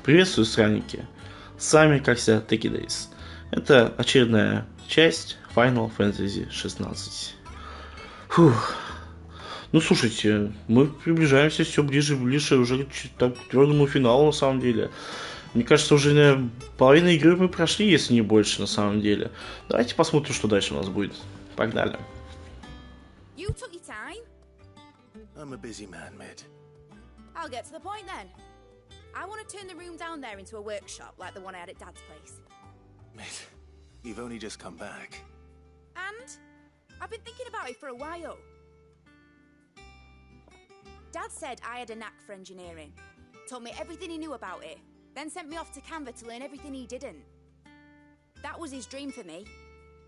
Приветствую, странники! С вами, как всегда, Таки Days. Это очередная часть Final Fantasy XVI. Фух. Ну, слушайте, мы приближаемся все ближе и ближе уже к твердому финалу, на самом деле. Мне кажется, уже, наверное, половину игры мы прошли, если не больше, на самом деле. Давайте посмотрим, что дальше у нас будет. Погнали. You took your time? I'm a busy man, Mid. I'll get to the point then. I want to turn the room down there into a workshop like the one I had at Dad's place. Mid, you've only just come back. And? I've been thinking about it for a while. Dad said I had a knack for engineering. Told me everything he knew about it. Then sent me off to Canva to learn everything he didn't. That was his dream for me.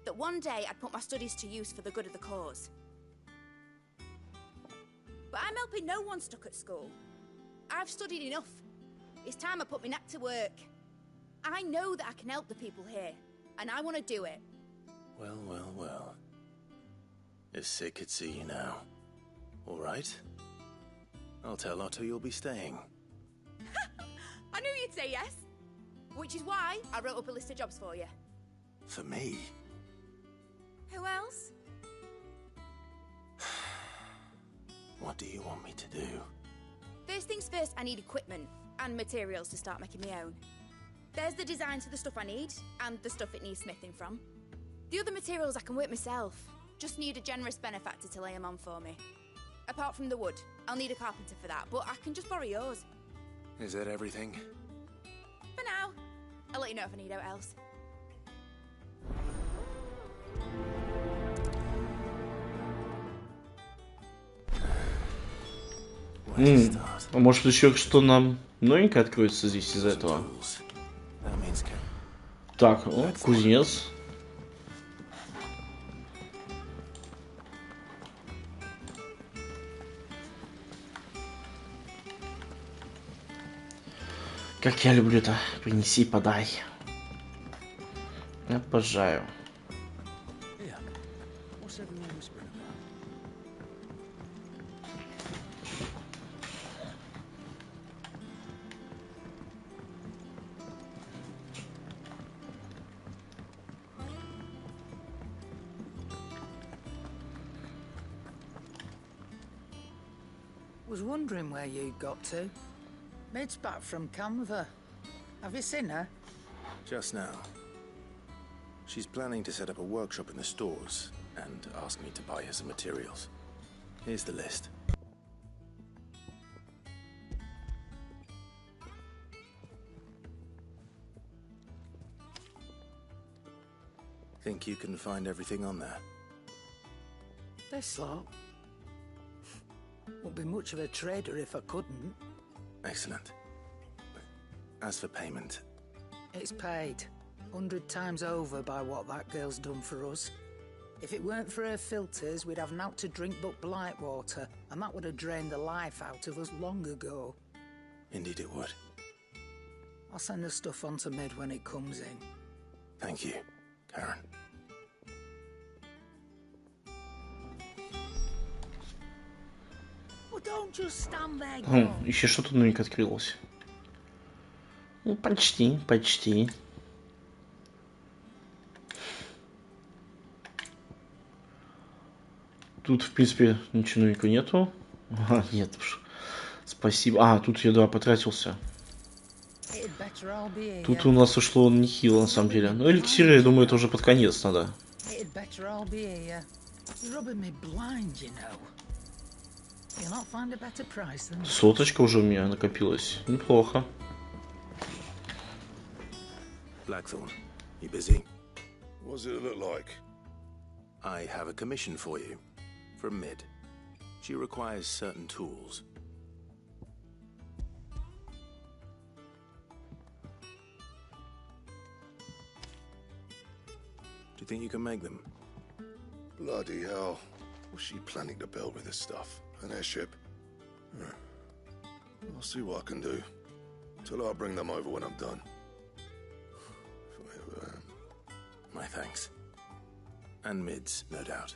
That one day I'd put my studies to use for the good of the cause. But I'm helping no one stuck at school. I've studied enough. It's time I put my knack to work. I know that I can help the people here, and I want to do it. Well, well, well. If Sid could see you now. All right. I'll tell Otto you'll be staying. I knew you'd say yes. Which is why I wrote up a list of jobs for you. For me? Who else? What do you want me to do? First things first, I need equipment and materials to start making my own. There's the designs for the stuff I need, and the stuff it needs smithing from. The other materials I can work myself. Just need a generous benefactor to lay them on for me. Apart from the wood, I'll need a carpenter for that, but I can just borrow yours. Is that everything? For now. I'll let you know if I need out else. А может еще что нам новенькое откроется здесь из этого? Так, о, кузнец. Как я люблю это. Принеси, подай. Обожаю. Was wondering where you got to. Mid's back from Canva. Have you seen her? Just now. She's planning to set up a workshop in the stores and asked me to buy her some materials. Here's the list. Think you can find everything on there? This lot. Wouldn't be much of a trader if I couldn't. Excellent. As for payment... It's paid. 100 times over by what that girl's done for us. If it weren't for her filters, we'd have naught to drink but blight water, and that would have drained the life out of us long ago. Indeed it would. I'll send the stuff on to Mid when it comes in. Thank you, Karen. Well, don't just stand there. Еще что-то новенькое открылось. Ну, почти, почти. Тут, в принципе, ничего новенького нету. Ага, нет уж. Спасибо. А, тут я, да, потратился. Тут у нас ушло нехило, на самом деле. Но эликсиры, я думаю, это уже под конец надо. Соточка уже у меня накопилась. Неплохо. Blackthorn, you busy? What does it look like? I have a commission for you. From Mid. She requires certain tools. Do you think you can make them? Bloody hell. What's she planning to build with this stuff? An airship? I'll see what I can do. Till I bring them over when I'm done. My thanks. And Mid's, no doubt.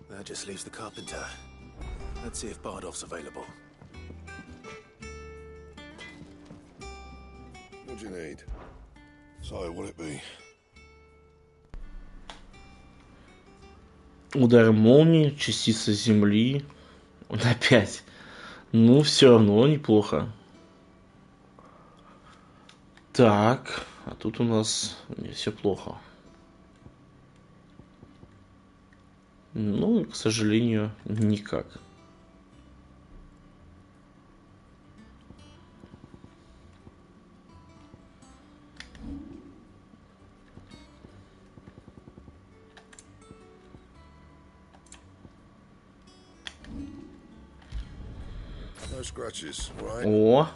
That just leaves the carpenter. Let's see if Bardolph's available. What do you need? So, what'll it be? Удар молнии, частица земли. Опять. Ну, все равно неплохо. Так, а тут у нас все плохо. Ну, к сожалению, никак. No scratches, right? О,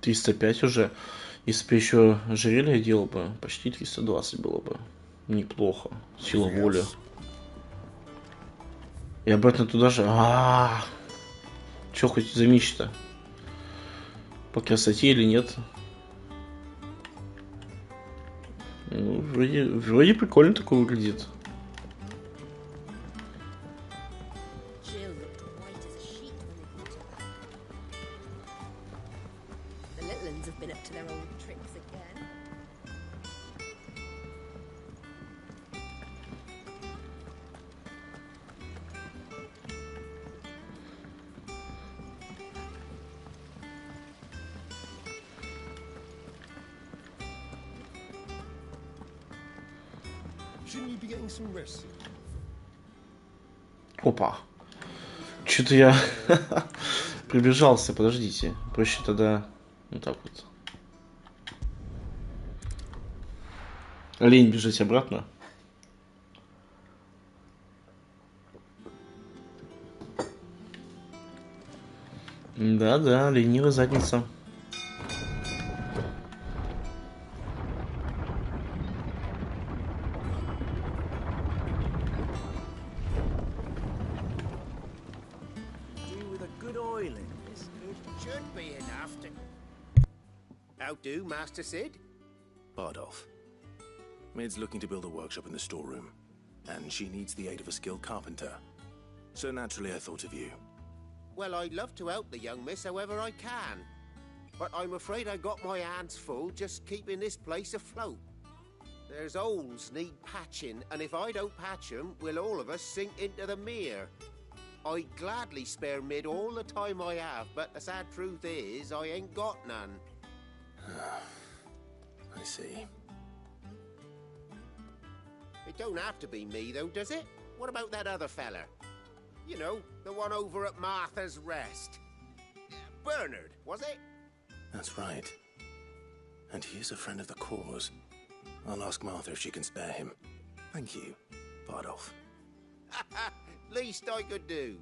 305 уже. Если бы еще ожерелье делал бы, почти 320 было бы. Неплохо. Сила воли. И обратно туда же. Че хоть за меч-то? По красоте или нет? Ну, вроде прикольно такой выглядит. Shouldn't you be getting some rest? Опа. Что-то я прибежался, подождите. Проще тогда вот так вот. Лень бежать обратно. Да-да, ленивая задница. How do, Master Sid? Bardolph. Mid's looking to build a workshop in the storeroom, and she needs the aid of a skilled carpenter. So naturally I thought of you. Well, I'd love to help the young miss however I can. But I'm afraid I got my hands full just keeping this place afloat. There's holes need patching, and if I don't patch them, will all of us sink into the mere. I'd gladly spare Mid all the time I have, but the sad truth is, I ain't got none. I see. It don't have to be me, though, does it? What about that other fella? You know, the one over at Martha's Rest. Bernard, was it? That's right. And he is a friend of the cause. I'll ask Martha if she can spare him. Thank you, Bardolph. Least I could do.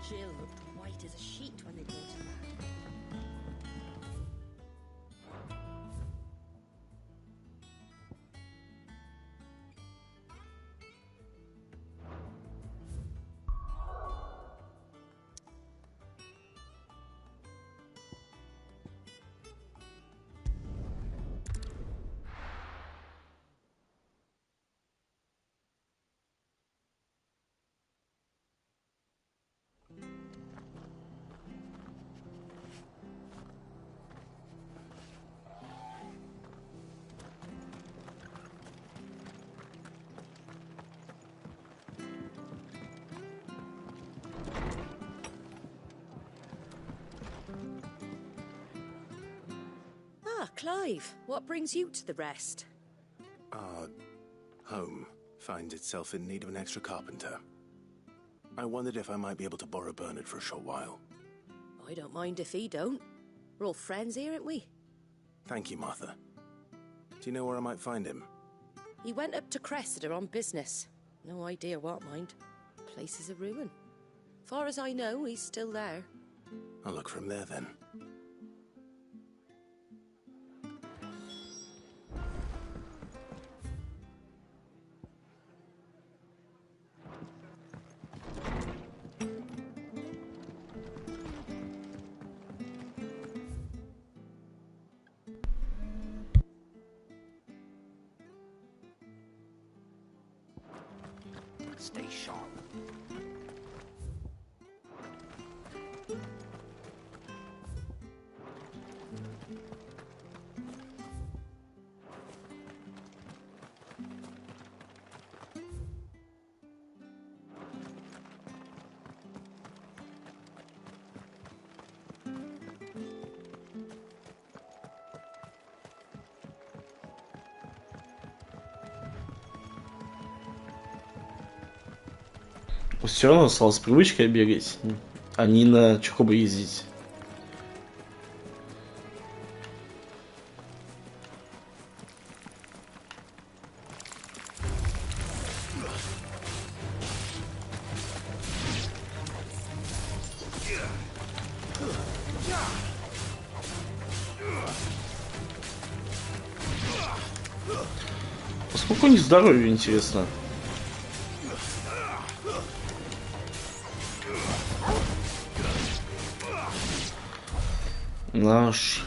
Jill looked white as a sheet when they brought her back. Clive, what brings you to the rest? Our home finds itself in need of an extra carpenter. I wondered if I might be able to borrow Bernard for a short while. I don't mind if he don't. We're all friends here, aren't we? Thank you, Martha. Do you know where I might find him? He went up to Cressida on business. No idea what, mind. Place is a ruin. Far as I know, he's still there. I'll look from there then. Stay sharp. Все равно осталась привычка бегать, а не на чухобы ездить. Сколько у них здоровья, интересно? Наш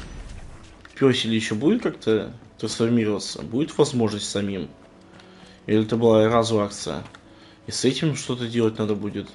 пёсель еще будет как-то трансформироваться? Будет возможность самим? Или это была разовая акция? И с этим что-то делать надо будет?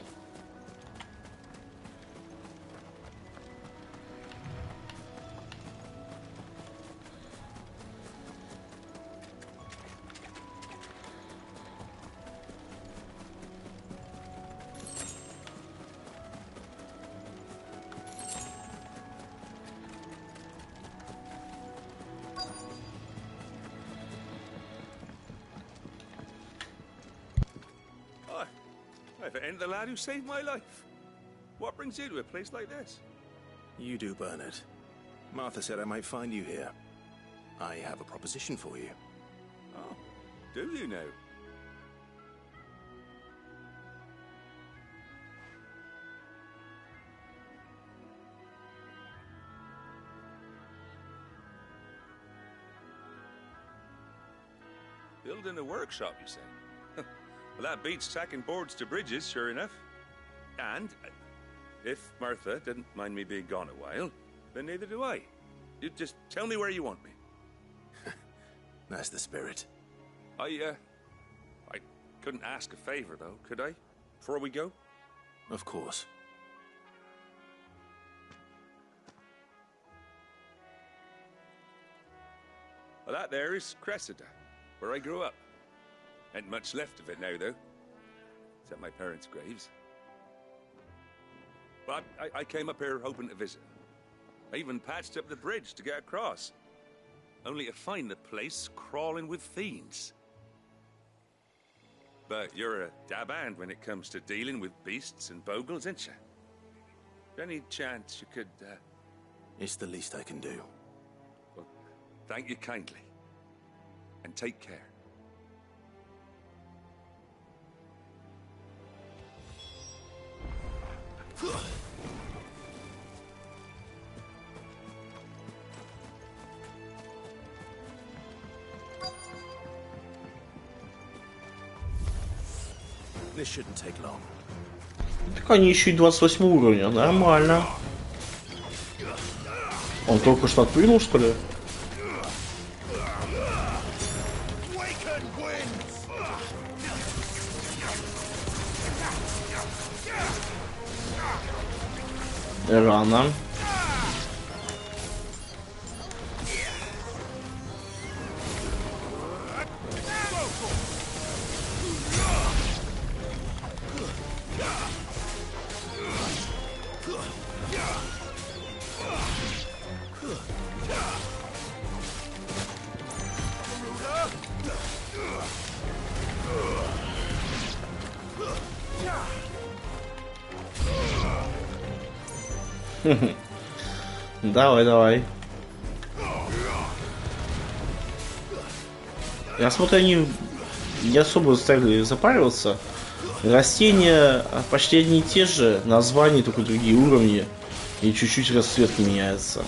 If it ain't the lad who saved my life. What brings you to a place like this? You do, Bernard. Martha said I might find you here. I have a proposition for you. Oh, do you now? Building a workshop, you say? Well, that beats tacking boards to bridges, sure enough. And if Martha didn't mind me being gone a while, then neither do I. You just tell me where you want me. That's the spirit. I couldn't ask a favor, though, could I? Before we go? Of course. Well, that there is Cressida, where I grew up. Ain't much left of it now, though. Except my parents' graves. But I came up here hoping to visit. I even patched up the bridge to get across. Only to find the place crawling with fiends. But you're a dab hand when it comes to dealing with beasts and bogles, ain't you? Any chance you could, It's the least I can do. Well, thank you kindly. And take care. This shouldn't take long. Так они еще и 28 уровня, нормально. Он только что отпрыгнул, что ли? Рано. Давай, давай. Я смотрю, они не особо стали запариваться. Растения почти одни и те же, названия только другие уровни. И чуть-чуть расцветки меняется.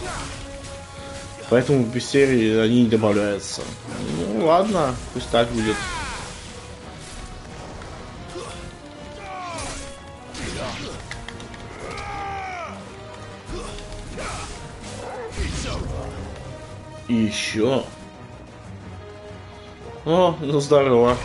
Поэтому в серии они не добавляются. Ну ладно, пусть так будет. И еще. О, ну здорово.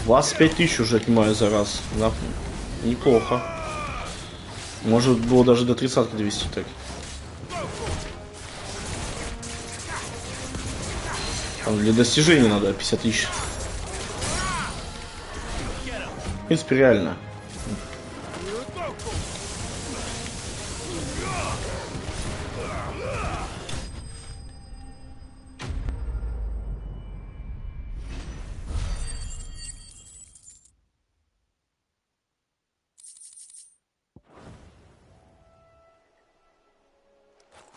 Вас 5000 уже отнимаю за раз. Да? Неплохо. Может было даже до 30 довести так. Там для достижения надо 50 000. В принципе, реально.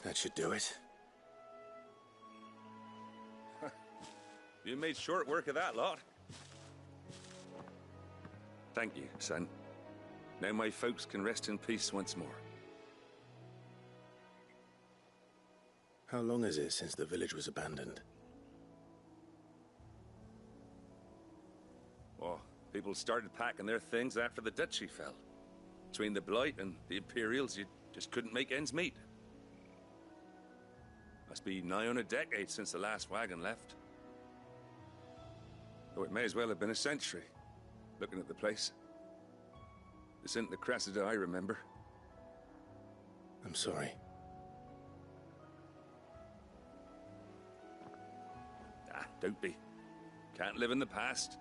That should do it. You made short work of that lot. Thank you, son. Now my folks can rest in peace once more. How long is it since the village was abandoned? Oh, people started packing their things after the duchy fell. Between the Blight and the Imperials, you just couldn't make ends meet. Must be nigh on a decade since the last wagon left. Oh, it may as well have been a century, looking at the place. This isn't the Cressida I remember. I'm sorry. Ah, don't be. Can't live in the past,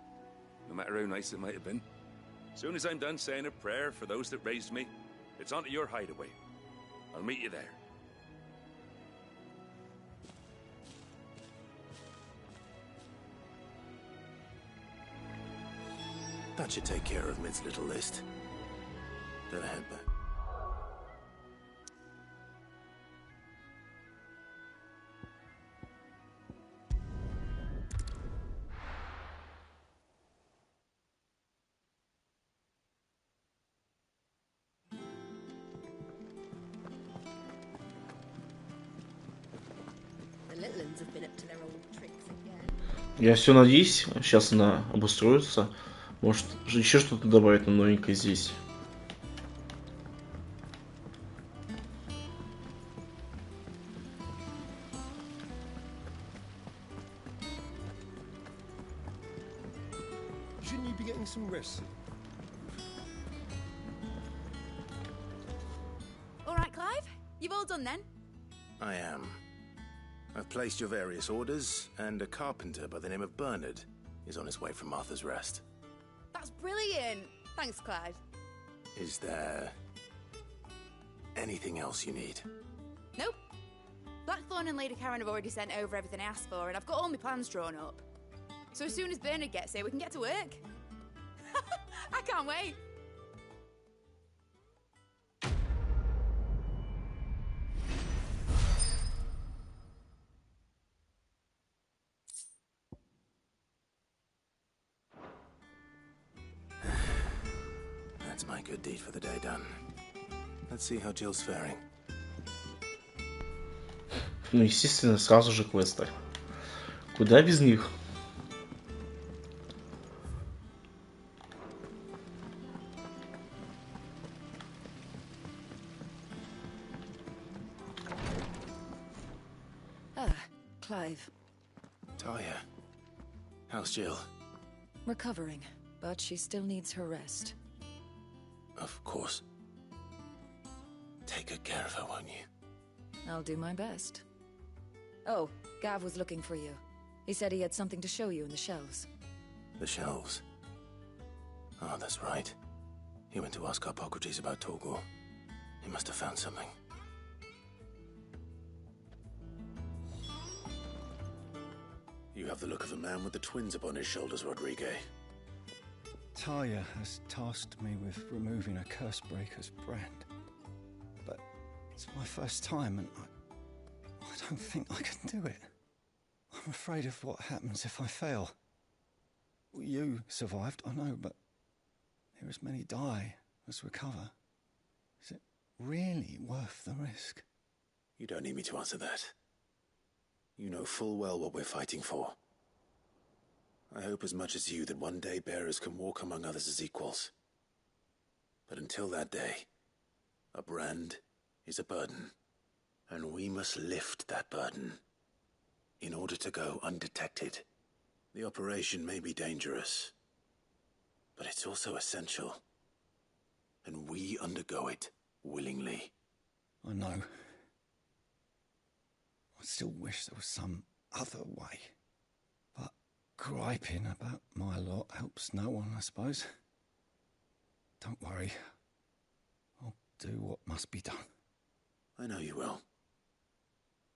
no matter how nice it might have been. As soon as I'm done saying a prayer for those that raised me, it's on to your hideaway. I'll meet you there. That should take care of Mid's little list. Then I head back. The little ones have been up to their old tricks again. Я все надеюсь, сейчас она обустроится. Может, еще что-то добавить на новенькое здесь. Shouldn't you be getting some rest? All right, Clive? You've all done then? I am. I've placed your various orders, and a carpenter by the name of Bernard is on his way from Martha's Rest. That's brilliant. Thanks, Clive. Is there anything else you need? Nope. Blackthorn and Lady Karen have already sent over everything I asked for, and I've got all my plans drawn up. So as soon as Bernard gets here, we can get to work. I can't wait. That's my good deed for the day done. Let's see how Jill's faring. Ну, естественно, сразу же квесты. Куда без них? Clive. Talia. How's Jill? Recovering, but she still needs her rest. Of course. Take good care of her, won't you? I'll do my best. Oh, Gav was looking for you. He said he had something to show you in the shelves. The shelves. Oh, that's right. He went to ask Harpocrates about Torgor. He must have found something. You have the look of a man with the twins upon his shoulders, Rodrigue. Taya has tasked me with removing a Cursebreaker's brand. But it's my first time and I don't think I can do it. I'm afraid of what happens if I fail. You survived, I know, but there as many die as recover. Is it really worth the risk? You don't need me to answer that. You know full well what we're fighting for. I hope as much as you that one day bearers can walk among others as equals. But until that day, a brand is a burden, and we must lift that burden in order to go undetected. The operation may be dangerous, but it's also essential, and we undergo it willingly. I know. I still wish there was some other way. But griping about my lot helps no one, I suppose. Don't worry. I'll do what must be done. I know you will.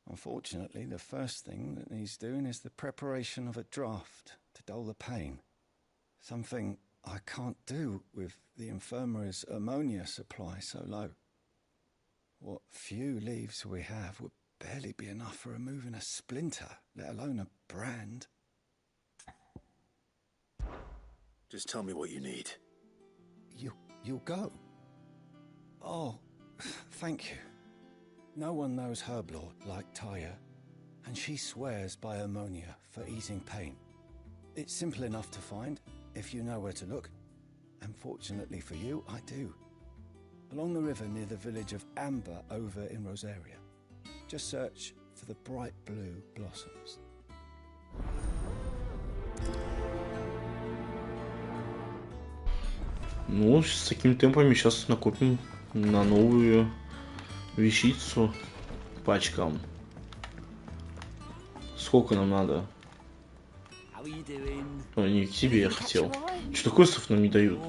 Unfortunately, the first thing that needs doing is the preparation of a draft to dull the pain. Something I can't do with the infirmary's ammonia supply so low. What few leaves we have would barely be enough for removing a splinter, let alone a brand. Just tell me what you need. You'll go? Oh, thank you. No one knows Herblord like Taya, and she swears by ammonia for easing pain. It's simple enough to find, if you know where to look. And fortunately for you, I do. Along the river near the village of Amber over in Rosaria. Just search for the bright blue blossoms. Ну, с такими темпами сейчас накопим на новую вещицу пачкам. Сколько нам надо? О, не к тебе я хотел. Что квестов нам не дают?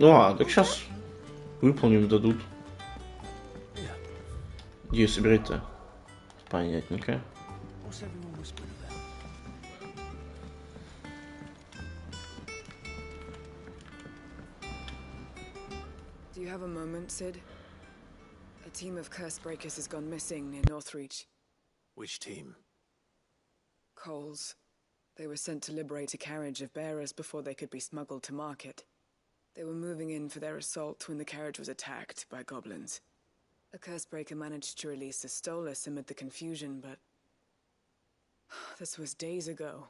А, так сейчас выполним, дадут. Где собирать-то? Понятненько. Do you have a moment, Sid? A team of Cursebreakers has gone missing near Northreach. Which team? Coles. They were sent to liberate a carriage of bearers before they could be smuggled to market. They were moving in for their assault when the carriage was attacked by goblins. A Cursebreaker managed to release a Stolas amid the confusion, but this was days ago.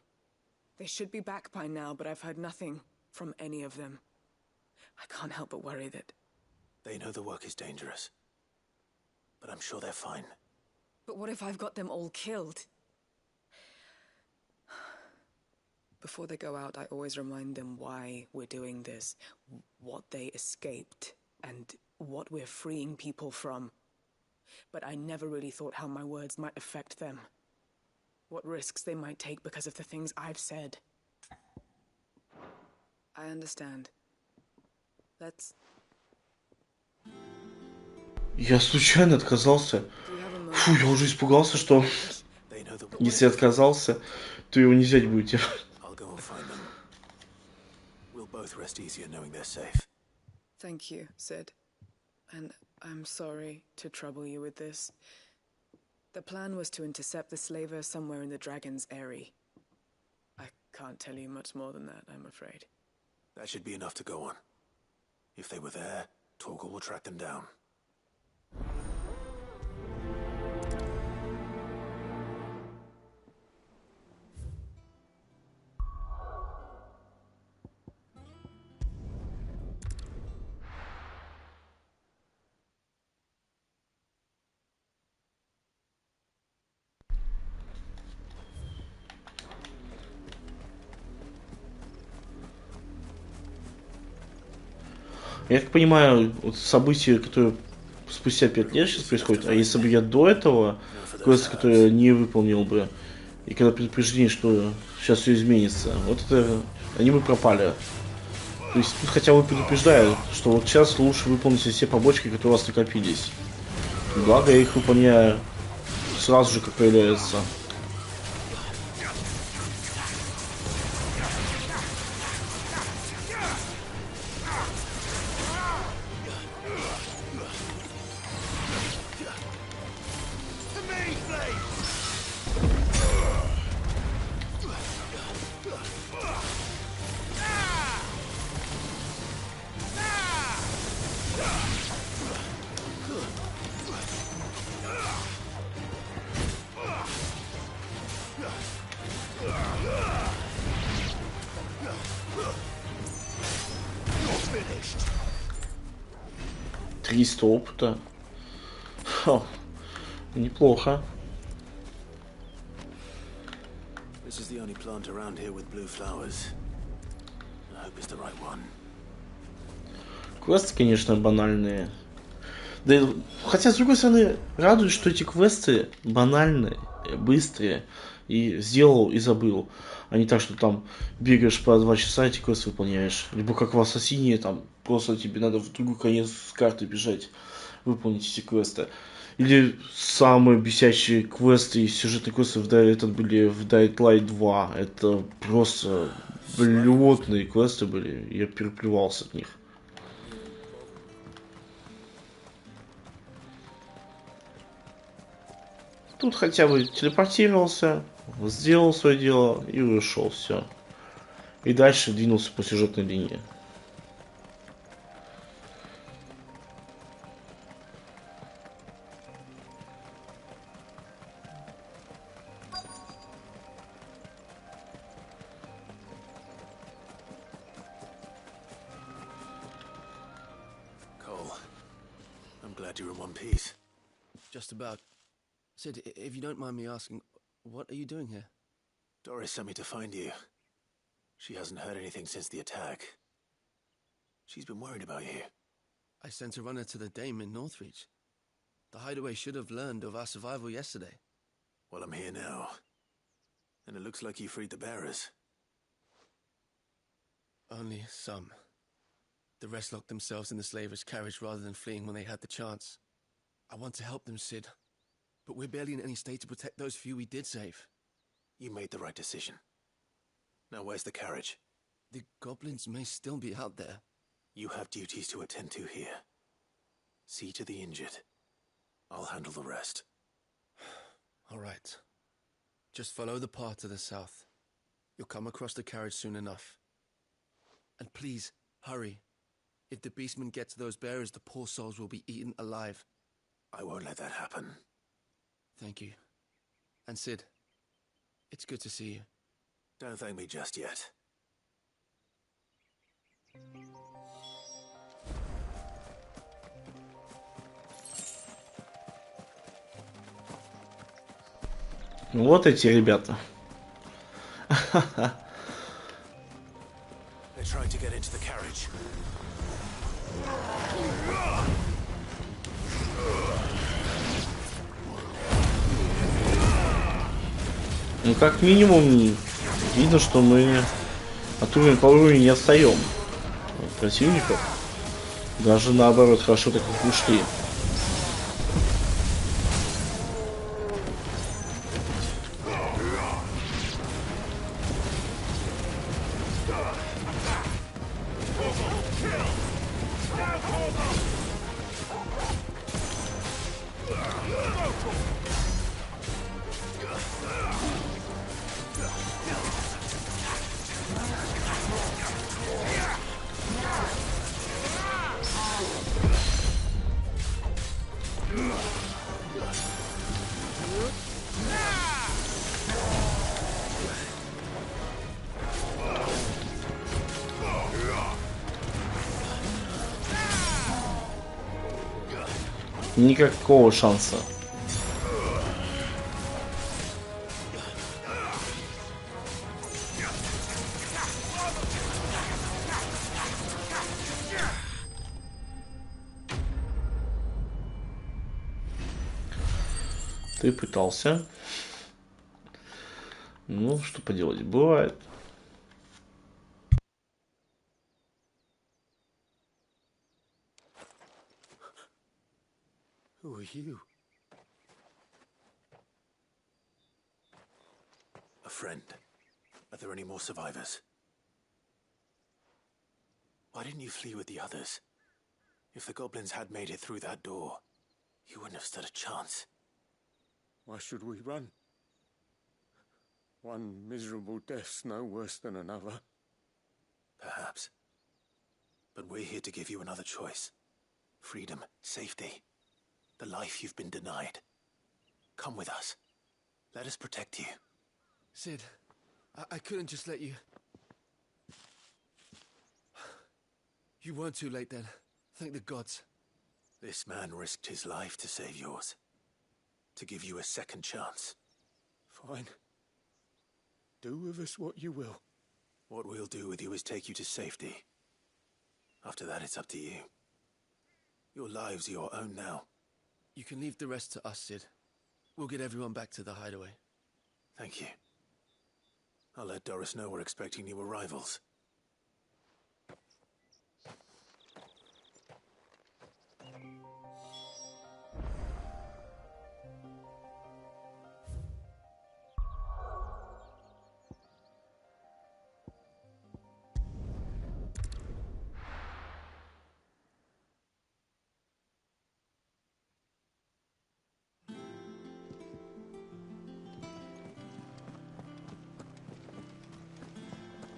They should be back by now, but I've heard nothing from any of them. I can't help but worry that... They know the work is dangerous, but I'm sure they're fine. But what if I've got them all killed? Before they go out, I always remind them why we're doing this, what they escaped, and what we're freeing people from. But I never really thought how my words might affect them. What risks they might take because of the things I've said. I understand. Let's... Я случайно отказался. Фу, я уже испугался, что если отказался, то его не взять будете. Thank you, Sid. And I'm sorry to trouble you with this. The plan was to intercept the slaver somewhere in the Dragon's Eyrie. I can't tell you much more than that, I'm afraid. That should be enough to go on. If they were there, Torgal will track them down. Я так понимаю, вот события, которые спустя 5 лет сейчас происходят, а если бы я до этого квест, который я не выполнил бы, И когда предупреждение, что сейчас все изменится, вот это аниме пропали. То есть тут хотя бы предупреждают, что вот сейчас лучше выполните все побочки, которые у вас накопились. Благо я их выполняю сразу же, как появляются. Триста опыта. Ха, неплохо. This is the only plant around here with blue flowers. I hope it's the right one. Квесты, конечно, банальные. Да, хотя, с другой стороны, радует, что эти квесты банальные, быстрые. И сделал, и забыл. А не так, что там бегаешь по 2 часа, эти квесты выполняешь. Либо как в Ассасине, там просто тебе надо в другой конец карты бежать, выполнить эти квесты. Или самые бесячие квесты и сюжетные квесты были в Dying Light 2. Это просто блевотные квесты были. Я переплевался от них. Тут хотя бы телепортировался, сделал свое дело и ушел, все. И дальше двинулся по сюжетной линии. Cole, I'm glad you're in one piece. Just about. Sid, if you don't mind me asking, what are you doing here? Doris sent me to find you. She hasn't heard anything since the attack. She's been worried about you. I sent a runner to the Dame in Northreach. The hideaway should have learned of our survival yesterday. Well, I'm here now. And it looks like you freed the bearers. Only some. The rest locked themselves in the slaver's carriage rather than fleeing when they had the chance. I want to help them, Sid. But we're barely in any state to protect those few we did save. You made the right decision. Now where's the carriage? The goblins may still be out there. You have duties to attend to here. See to the injured. I'll handle the rest. All right. Just follow the path to the south. You'll come across the carriage soon enough. And please, hurry. If the beastmen get to those bearers, the poor souls will be eaten alive. I won't let that happen. Thank you. And Sid, it's good to see you. Don't thank me just yet. Вот эти ребята. They're trying to get into the carriage. Ну, как минимум, видно, что мы от уровня по уровню не отстаем от противников. Даже наоборот, хорошо так их ушли. Никакого шанса. Ты пытался. Ну, что поделать, бывает. Who are you? A friend. Are there any more survivors? Why didn't you flee with the others? If the goblins had made it through that door, you wouldn't have stood a chance. Why should we run? One miserable death's no worse than another. Perhaps. But we're here to give you another choice. Freedom, safety, the life you've been denied. Come with us. Let us protect you. Sid, I couldn't just let you... You weren't too late then. Thank the gods. This man risked his life to save yours. To give you a second chance. Fine. Do with us what you will. What we'll do with you is take you to safety. After that, it's up to you. Your lives are your own now. You can leave the rest to us, Sid. We'll get everyone back to the hideaway. Thank you. I'll let Doris know we're expecting new arrivals.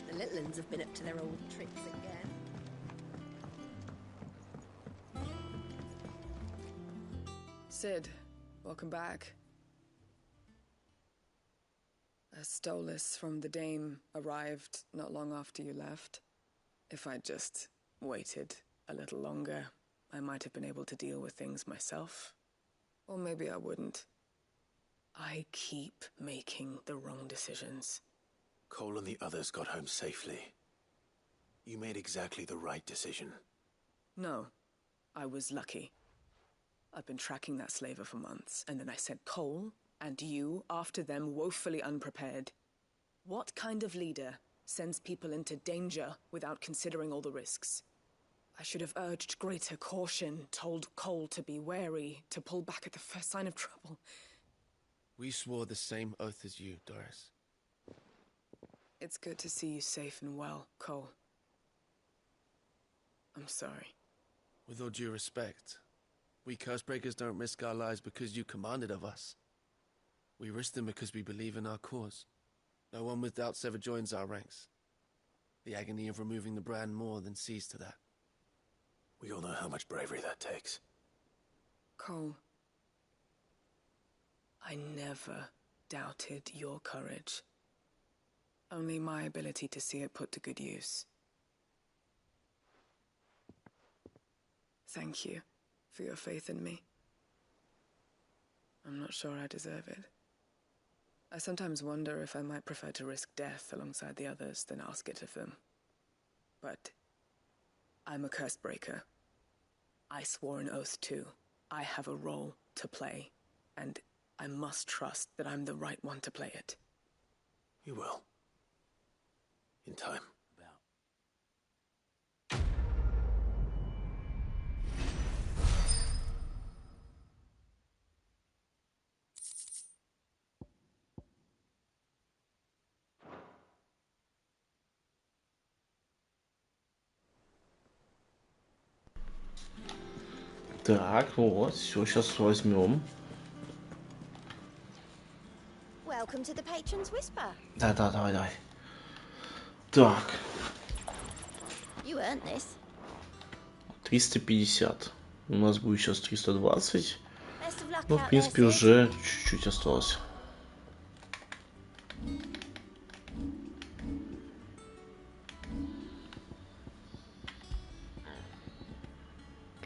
The little ones have been up to their old tricks again. Sid, welcome back. A stolus from the Dame arrived not long after you left. If I'd just waited a little longer, I might have been able to deal with things myself. Or maybe I wouldn't. I keep making the wrong decisions. Cole and the others got home safely. You made exactly the right decision. No, I was lucky. I've been tracking that slaver for months, and then I sent Cole and you after them woefully unprepared. What kind of leader sends people into danger without considering all the risks? I should have urged greater caution, told Cole to be wary, to pull back at the first sign of trouble. We swore the same oath as you, Doris. It's good to see you safe and well, Cole. I'm sorry. With all due respect, we Cursebreakers don't risk our lives because you commanded of us. We risk them because we believe in our cause. No one with doubts ever joins our ranks. The agony of removing the brand more than sees to that. We all know how much bravery that takes. Cole, I never doubted your courage. Only my ability to see it put to good use. Thank you for your faith in me. I'm not sure I deserve it. I sometimes wonder if I might prefer to risk death alongside the others than ask it of them. But I'm a curse breaker. I swore an oath too. I have a role to play, and I must trust that I'm the right one to play it. You will. In time. Так, ну вот, все, сейчас возьмем. Welcome to the Patron's Whisper. Да, давай. Так. You earned this. 350. У нас будет сейчас 320. Best of luck Ну, в out принципе, there, уже чуть-чуть осталось.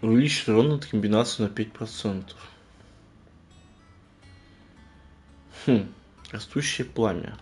Увеличить урон от комбинации на 5%. Растущее пламя.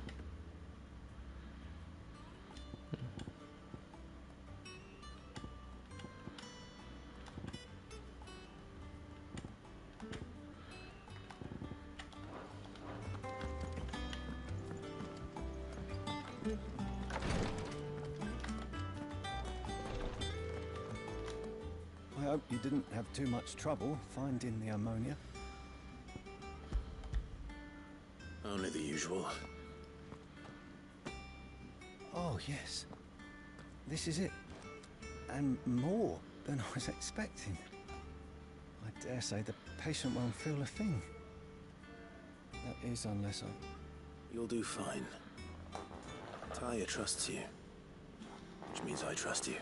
hope you didn't have too much trouble finding the ammonia. Only the usual. Oh, yes. This is it. And more than I was expecting. I dare say the patient won't feel a thing. That is, unless I... You'll do fine. Taya trusts you. Which means I trust you.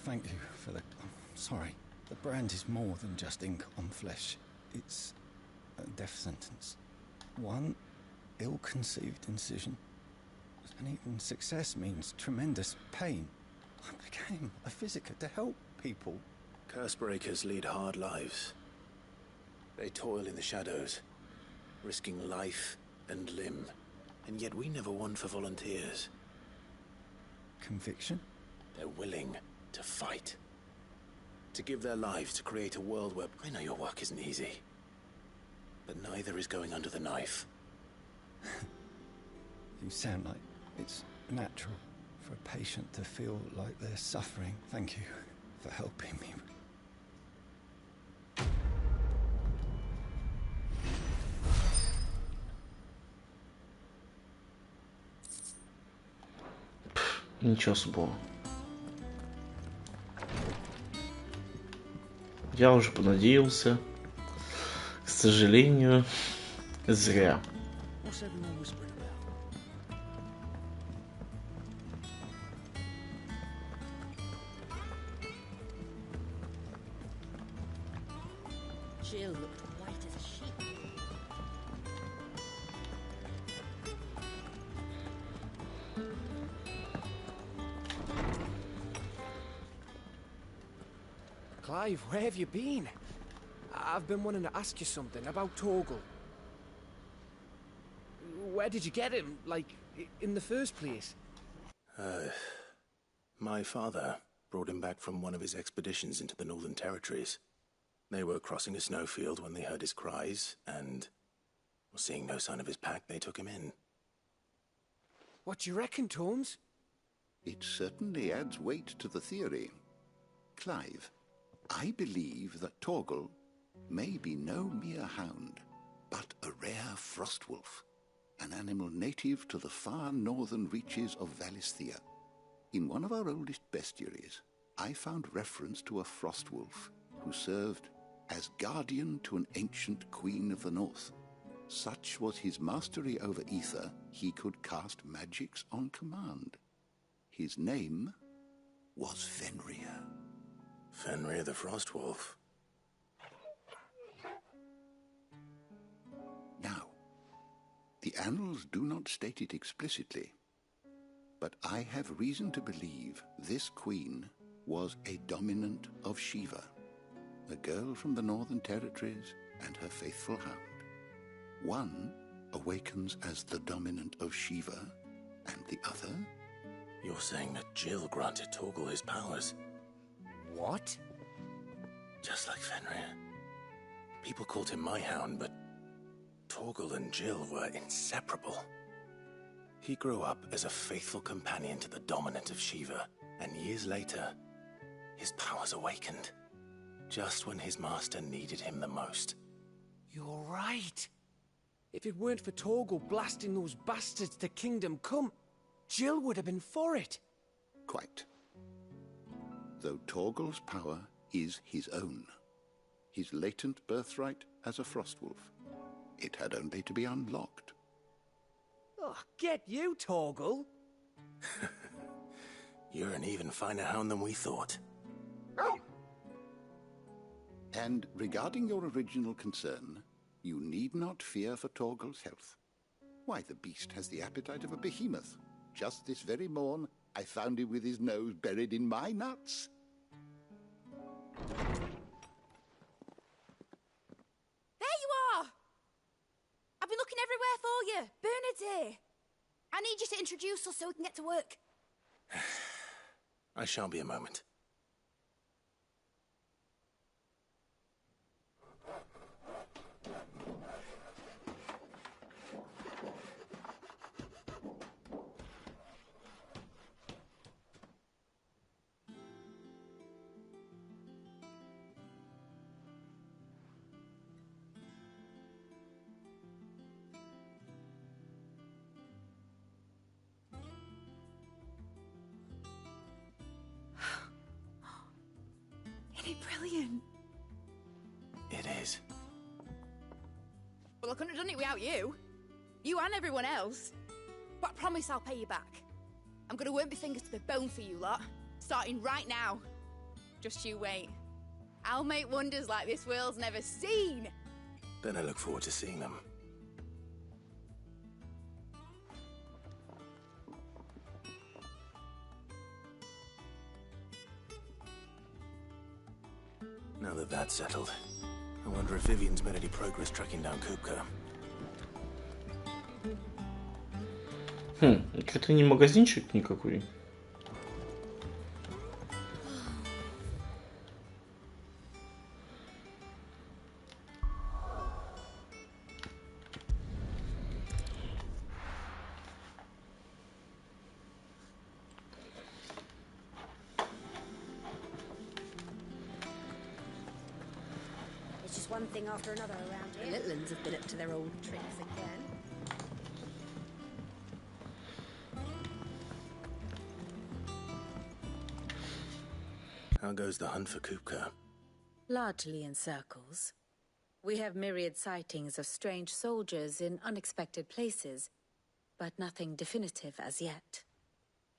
Thank you for the... sorry. The brand is more than just ink on flesh. It's a death sentence. One ill-conceived incision. And even success means tremendous pain. I became a physiker to help people. Curse breakers lead hard lives. They toil in the shadows, risking life and limb. And yet we never won for volunteers. Conviction? They're willing to fight. To give their lives to create a world where... I know your work isn't easy. But neither is going under the knife. You sound like it's natural for a patient to feel like they're suffering. Thank you for helping me. Ничего особого. Я уже понадеялся. К сожалению, зря. Jill looked white as a sheet. Clive, where have you been? I've been wanting to ask you something about Torgal. Where did you get him, like, in the first place? My father brought him back from one of his expeditions into the Northern Territories. They were crossing a snowfield when they heard his cries, and, seeing no sign of his pack, they took him in. What do you reckon, Tomes? It certainly adds weight to the theory. Clive, I believe that Torgal may be no mere hound, but a rare frostwolf, an animal native to the far northern reaches of Valisthea. In one of our oldest bestiaries, I found reference to a frostwolf who served as guardian to an ancient queen of the north. Such was his mastery over ether, he could cast magics on command. His name was Fenrir. Fenrir the Frostwolf. Now, the annals do not state it explicitly, but I have reason to believe this queen was a dominant of Shiva, a girl from the Northern Territories and her faithful hound. One awakens as the dominant of Shiva, and the other... You're saying that Jill granted Torgal his powers? What? Just like Fenrir. People called him my hound, but Torgal and Jill were inseparable. He grew up as a faithful companion to the dominant of Shiva, and years later, his powers awakened, just when his master needed him the most. You're right. If it weren't for Torgal blasting those bastards to Kingdom Come, Jill would have been for it. Quite. Though Torgal's power is his own, his latent birthright as a Frostwolf, it had only to be unlocked. Oh, get you, Torgal! You're an even finer hound than we thought. And regarding your original concern, you need not fear for Torgal's health. Why, the beast has the appetite of a behemoth. Just this very morn, I found him with his nose buried in my nuts. There you are! I've been looking everywhere for you. Bernard's here. I need you to introduce us so we can get to work. I shan't be a moment. Isn't it brilliant? It is. Well, I couldn't have done it without you. You and everyone else. But I promise I'll pay you back. I'm gonna work my fingers to the bone for you lot, starting right now. Just you wait. I'll make wonders like this world's never seen. Then I look forward to seeing them. Now that that's settled, I wonder if Vivian's made any progress tracking down Kupka. Это не магазинчик никакой. It's just one thing after another around here. The little ones have been up to their old tricks again. How goes the hunt for Kupka? Largely in circles. We have myriad sightings of strange soldiers in unexpected places, but nothing definitive as yet.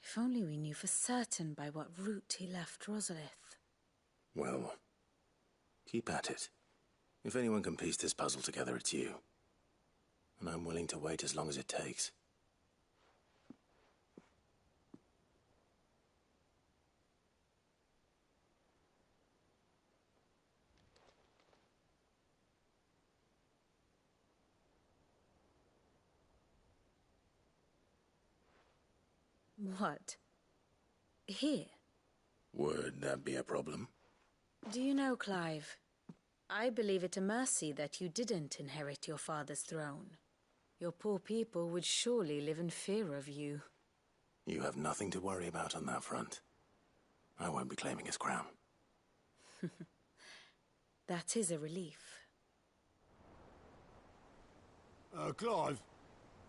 If only we knew for certain by what route he left Rosalith. Well, keep at it. If anyone can piece this puzzle together, it's you. And I'm willing to wait as long as it takes. What? Here? Would that be a problem? Do you know, Clive, I believe it a mercy that you didn't inherit your father's throne. Your poor people would surely live in fear of you. You have nothing to worry about on that front. I won't be claiming his crown. That is a relief. Clive,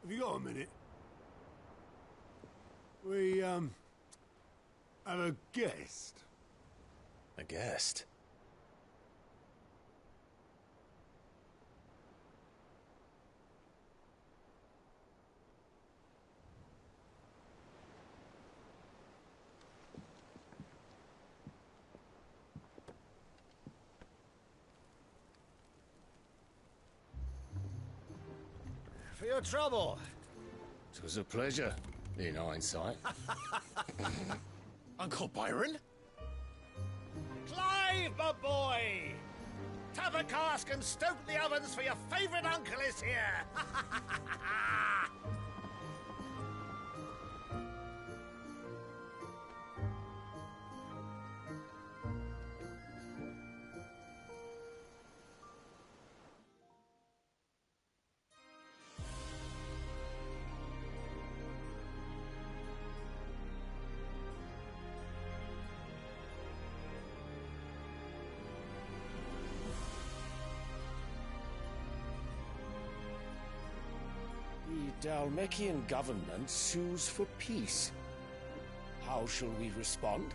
have you got a minute? We, have a guest. A guest? For your trouble. It was a pleasure, in hindsight. Uncle Byron? Clive, my boy! Tap a cask and stoke the ovens for your favourite uncle is here! The Dalmekian government sues for peace. How shall we respond?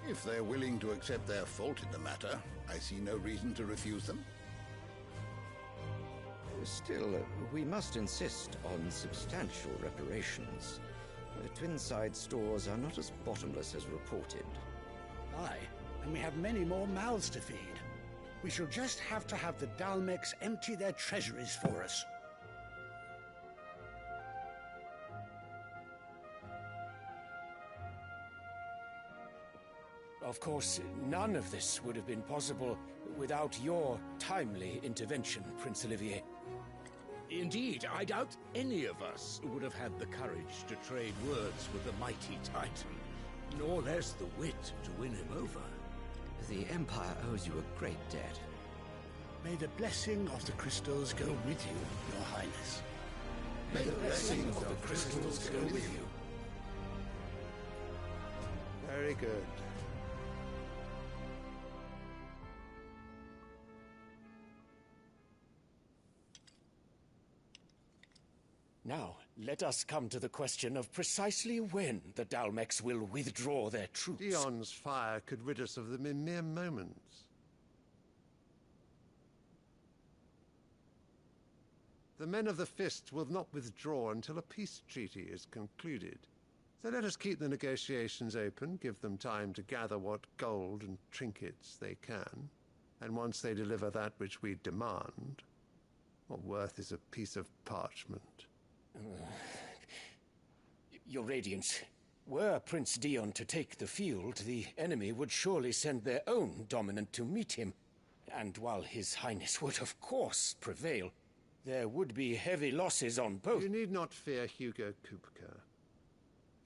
If they're willing to accept their fault in the matter, I see no reason to refuse them. Still, we must insist on substantial reparations. Twinside stores are not as bottomless as reported. Aye, and we have many more mouths to feed. We shall just have to have the Dalmeks empty their treasuries for us. Of course, none of this would have been possible without your timely intervention, Prince Olivier. Indeed, I doubt any of us would have had the courage to trade words with the mighty Titan, nor less the wit to win him over. The Empire owes you a great debt. May the blessing of the crystals go with you, Your Highness. May the blessing of the crystals go with you. Very good. Now, let us come to the question of precisely when the Dalmex will withdraw their troops. Dion's fire could rid us of them in mere moments. The men of the Fist will not withdraw until a peace treaty is concluded. So let us keep the negotiations open, give them time to gather what gold and trinkets they can, and once they deliver that which we demand, what worth is a piece of parchment? Your Radiance, were Prince Dion to take the field, the enemy would surely send their own dominant to meet him. And while His Highness would of course prevail, there would be heavy losses on both. You need not fear Hugo Kupka.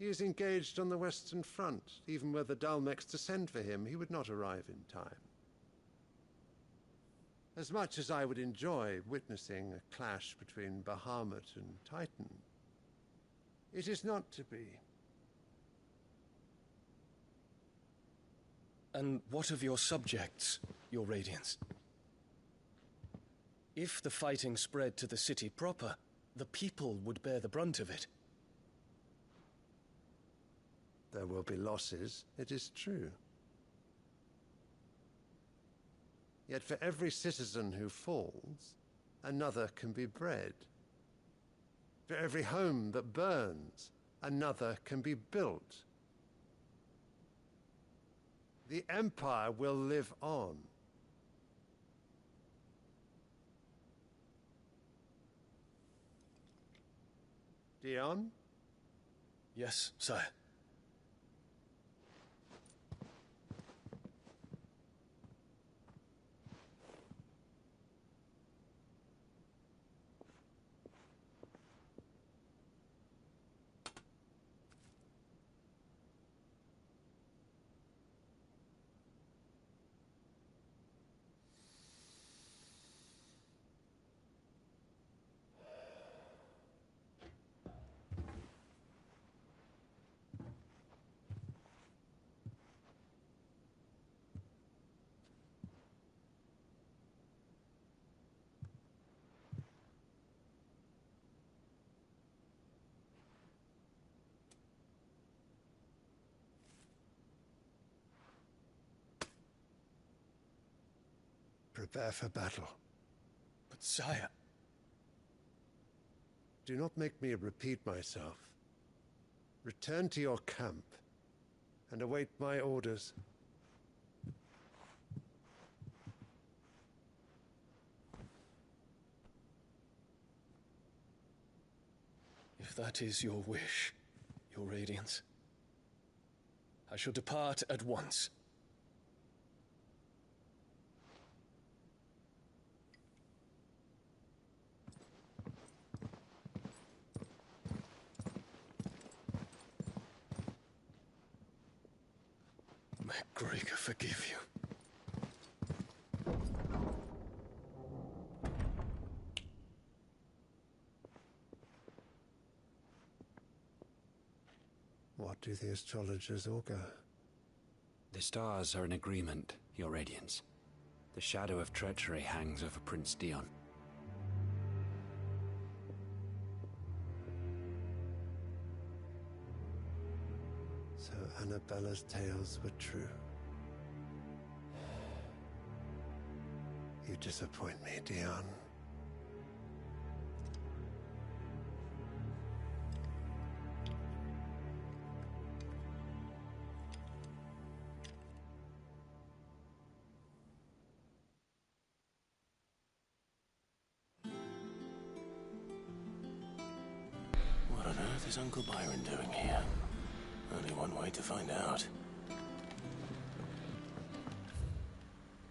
He is engaged on the Western Front. Even were the Dalmex to send for him, he would not arrive in time. As much as I would enjoy witnessing a clash between Bahamut and Titan, it is not to be. And what of your subjects, Your Radiance? If the fighting spread to the city proper, the people would bear the brunt of it. There will be losses, it is true. Yet for every citizen who falls, another can be bred. For every home that burns, another can be built. The Empire will live on. Dion? Yes, sire. Prepare for battle. But sire... Do not make me repeat myself. Return to your camp and await my orders. If that is your wish, Your Radiance, I shall depart at once. May Gregor forgive you. What do the astrologers augur? The stars are in agreement, Your Radiance. The shadow of treachery hangs over Prince Dion. So Annabella's tales were true. You disappoint me, Dion. What on earth is Uncle Byron doing here? Only one way to find out.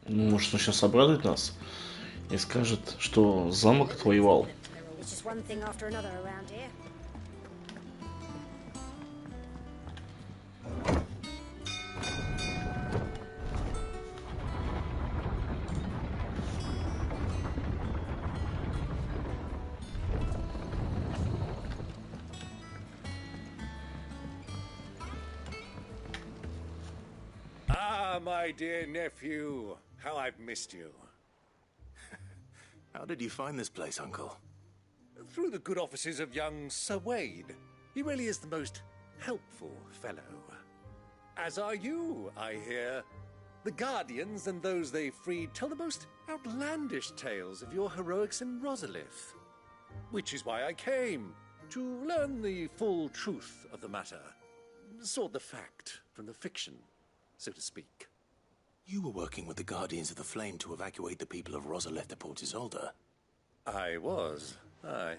Может, он сейчас обрадует нас и скажет, что замок отвоевал. It's just one thing after another around here. Ah, my dear nephew, how I've missed you. How did you find this place, Uncle? through the good offices of young Sir Wade. He really is the most helpful fellow. As are you, I hear. The Guardians and those they freed tell the most outlandish tales of your heroics in Rosalith. Which is why I came, to learn the full truth of the matter. Sort the fact from the fiction, so to speak. You were working with the Guardians of the Flame to evacuate the people of Rosalith to Port Isolde. I was, aye.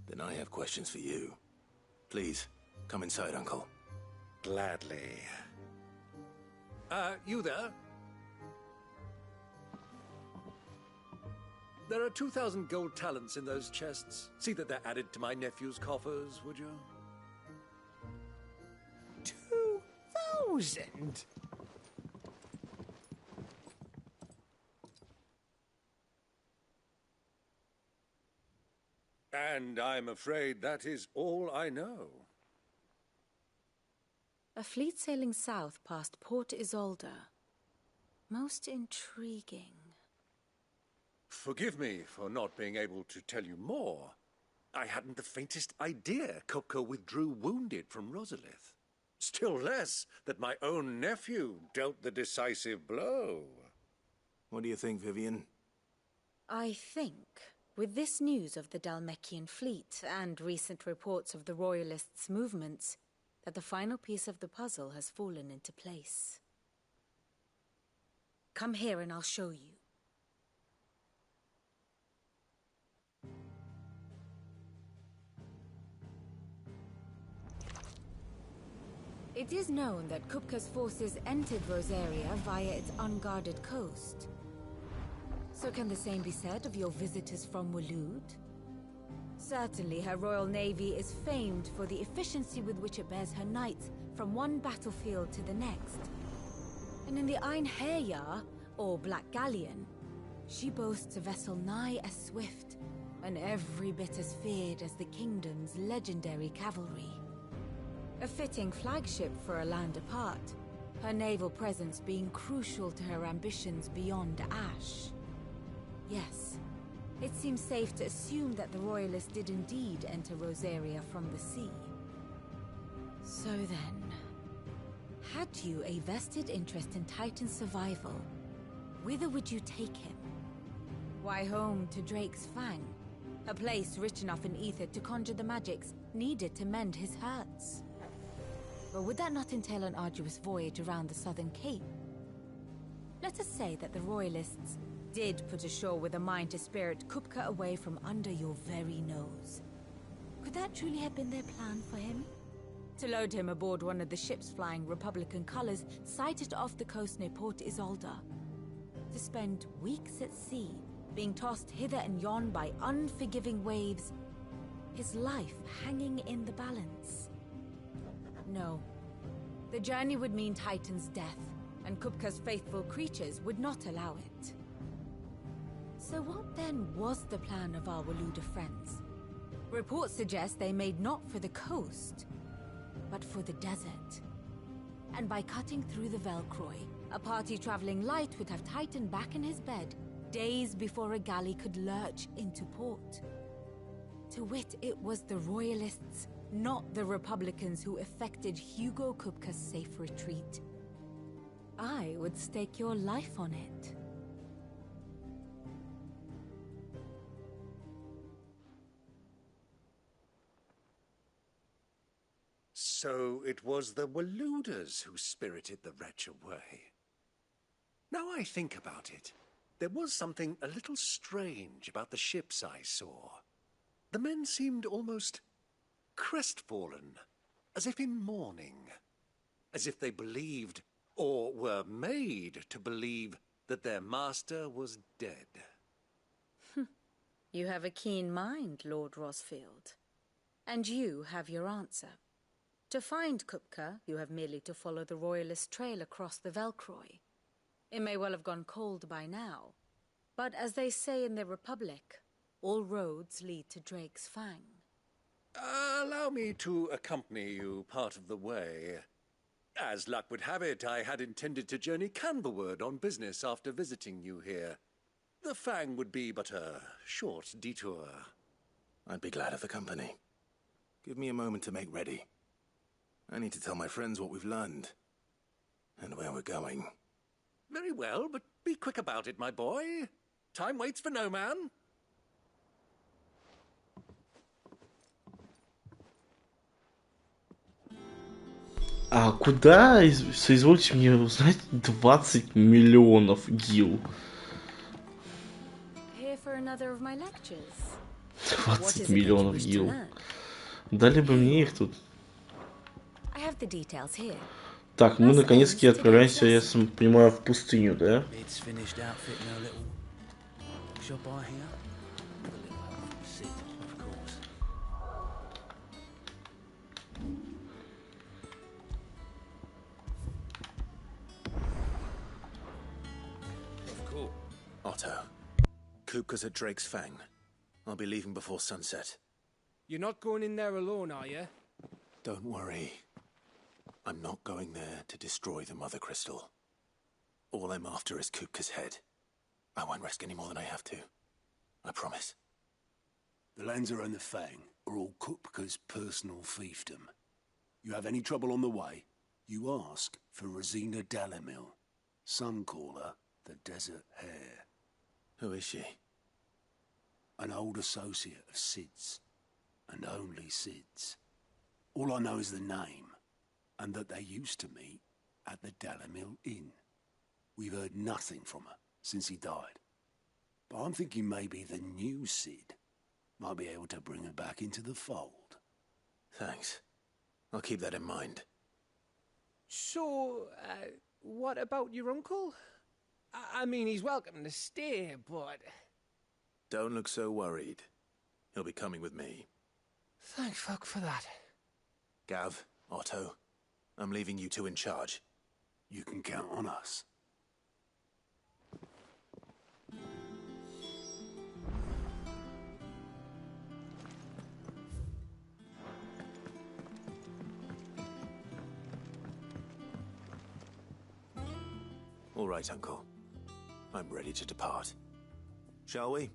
Then I have questions for you. Please, come inside, Uncle. Gladly. You there? There are 2,000 gold talents in those chests. See that they're added to my nephew's coffers, would you? 2,000? And I'm afraid that is all I know. A fleet sailing south past Port Isolde. Most intriguing. Forgive me for not being able to tell you more. I hadn't the faintest idea Kupka withdrew wounded from Rosalith. Still less that my own nephew dealt the decisive blow. What do you think, Vivian? I think, with this news of the Dhalmekian fleet and recent reports of the Royalists' movements, that the final piece of the puzzle has fallen into place. Come here and I'll show you. It is known that Kupka's forces entered Rosaria via its unguarded coast. So can the same be said of your visitors from Waloed? Certainly her Royal Navy is famed for the efficiency with which it bears her knights from one battlefield to the next. And in the Einherjar, or Black Galleon, she boasts a vessel nigh as swift and every bit as feared as the kingdom's legendary cavalry. A fitting flagship for a land apart, her naval presence being crucial to her ambitions beyond Ash. Yes, it seems safe to assume that the Royalists did indeed enter Rosaria from the sea. So then, had you a vested interest in Titan's survival, whither would you take him? Why, home to Drake's Fang, a place rich enough in ether to conjure the magics needed to mend his hurts. But would that not entail an arduous voyage around the southern cape? Let us say that the Royalists did put ashore with a mind to spirit Kupka away from under your very nose. Could that truly have been their plan for him? To load him aboard one of the ships flying Republican colors sighted off the coast near Port Isolde. To spend weeks at sea, being tossed hither and yon by unforgiving waves, his life hanging in the balance. No. The journey would mean Titan's death, and Kupka's faithful creatures would not allow it. So what then was the plan of our Waloed friends? Reports suggest they made not for the coast, but for the desert. And by cutting through the Velcroy, a party traveling light would have Titan back in his bed days before a galley could lurch into port. To wit, it was the Royalists, not the Republicans, who effected Hugo Kupka's safe retreat. I would stake your life on it. So it was the Waloeders who spirited the wretch away. Now I think about it, there was something a little strange about the ships I saw. The men seemed almost crestfallen, as if in mourning, as if they believed, or were made to believe, that their master was dead. You have a keen mind, Lord Rosfield. And you have your answer. To find Kupka, you have merely to follow the Royalist trail across the Velcroy. It may well have gone cold by now, but as they say in the Republic, all roads lead to Drake's Fang. Allow me to accompany you part of the way. As luck would have it, I had intended to journey Canberward on business after visiting you here. The Fang would be but a short detour. I'd be glad of the company. Give me a moment to make ready. I need to tell my friends what we've learned. And where we're going. Very well, but be quick about it, my boy. Time waits for no man. А куда, соизвольте мне узнать, 20 миллионов гил? 20 миллионов гил. Дали бы мне их тут. Так, мы наконец-таки отправляемся, я понимаю, в пустыню, да? Otto, Kupka's at Drake's Fang. I'll be leaving before sunset. You're not going in there alone, are you? Don't worry. I'm not going there to destroy the Mother Crystal. All I'm after is Kupka's head. I won't risk any more than I have to. I promise. The Lanza and the Fang are all Kupka's personal fiefdom. You have any trouble on the way, you ask for Rosina Dalamil. Some call her the Desert Hare. Who is she? An old associate of Sid's, and only Sid's. All I know is the name, and that they used to meet at the Dalamil Inn. We've heard nothing from her since he died. But I'm thinking maybe the new Sid might be able to bring her back into the fold. Thanks. I'll keep that in mind. So, what about your uncle? I mean, he's welcome to stay, but... Don't look so worried. He'll be coming with me. Thank fuck for that. Gav, Otto, I'm leaving you two in charge. You can count on us. All right, Uncle. I'm ready to depart. Shall we?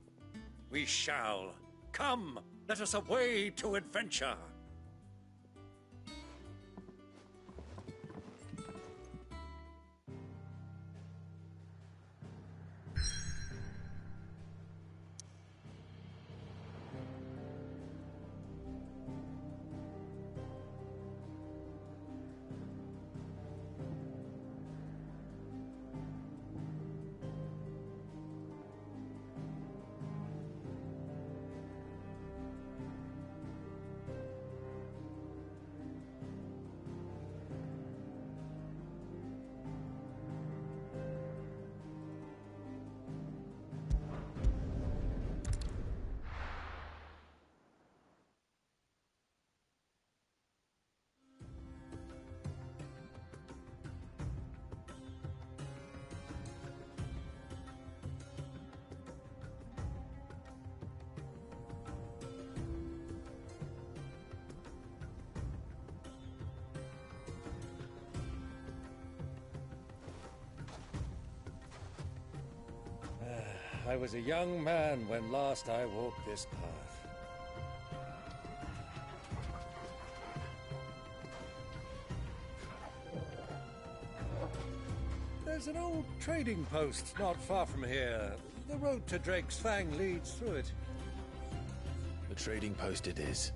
We shall. Come, let us away to adventure. I was a young man when last I walked this path. There's an old trading post not far from here. The road to Drake's Fang leads through it. The trading post it is.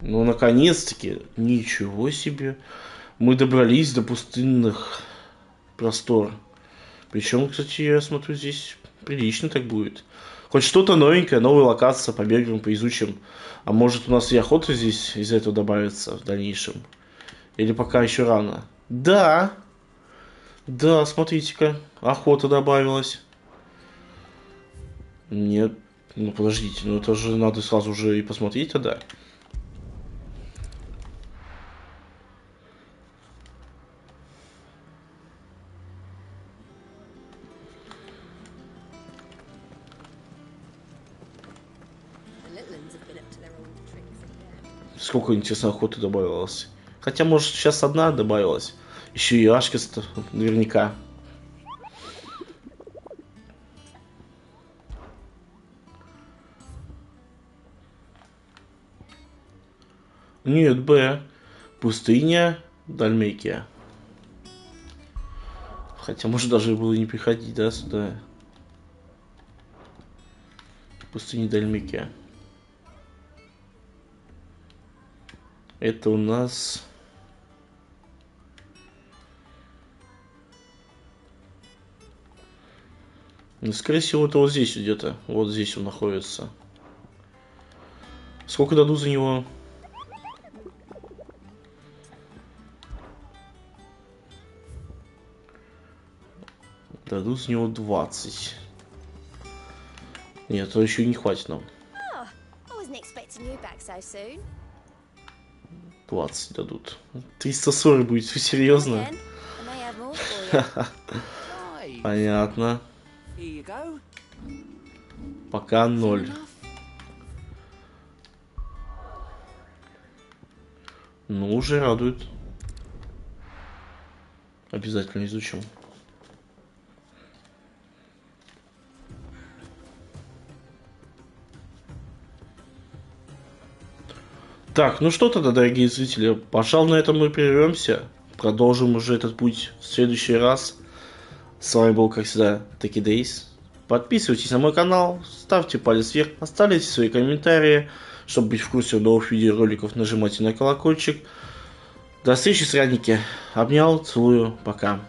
Ну, наконец-таки, ничего себе, мы добрались до пустынных простор. Причем, кстати, я смотрю, здесь прилично так будет. Хоть что-то новенькое, новая локация, побегаем, поизучим. А может, у нас и охота здесь из этого добавится в дальнейшем? Или пока еще рано? Да, смотрите-ка, охота добавилась. Нет, Ну подождите, ну это же надо сразу же и посмотреть тогда. Сколько, интересно, охоты добавилось. Хотя, может, сейчас одна добавилась. Еще и Ашкес-то наверняка. Нет, Б. Пустыня, Дальмекия. Хотя, может, даже было не приходить, да, сюда. Пустыня, Дальмекия. Это у нас... Ну, скорее всего, это вот здесь где-то. Вот здесь он находится. Сколько дадут за него? Дадут за него 20. Нет, то еще не хватит нам. 20 дадут. 340 будет, серьезно? Понятно. Пока 0. Ну, уже радует. Обязательно изучим. Так, ну что тогда, дорогие зрители, пожалуй, на этом мы прервемся. Продолжим уже этот путь в следующий раз. С вами был, как всегда, Таки Дейс. Подписывайтесь на мой канал, ставьте палец вверх, оставляйте свои комментарии. Чтобы быть в курсе новых видеороликов, нажимайте на колокольчик. До встречи, срядники. Обнял, целую, пока.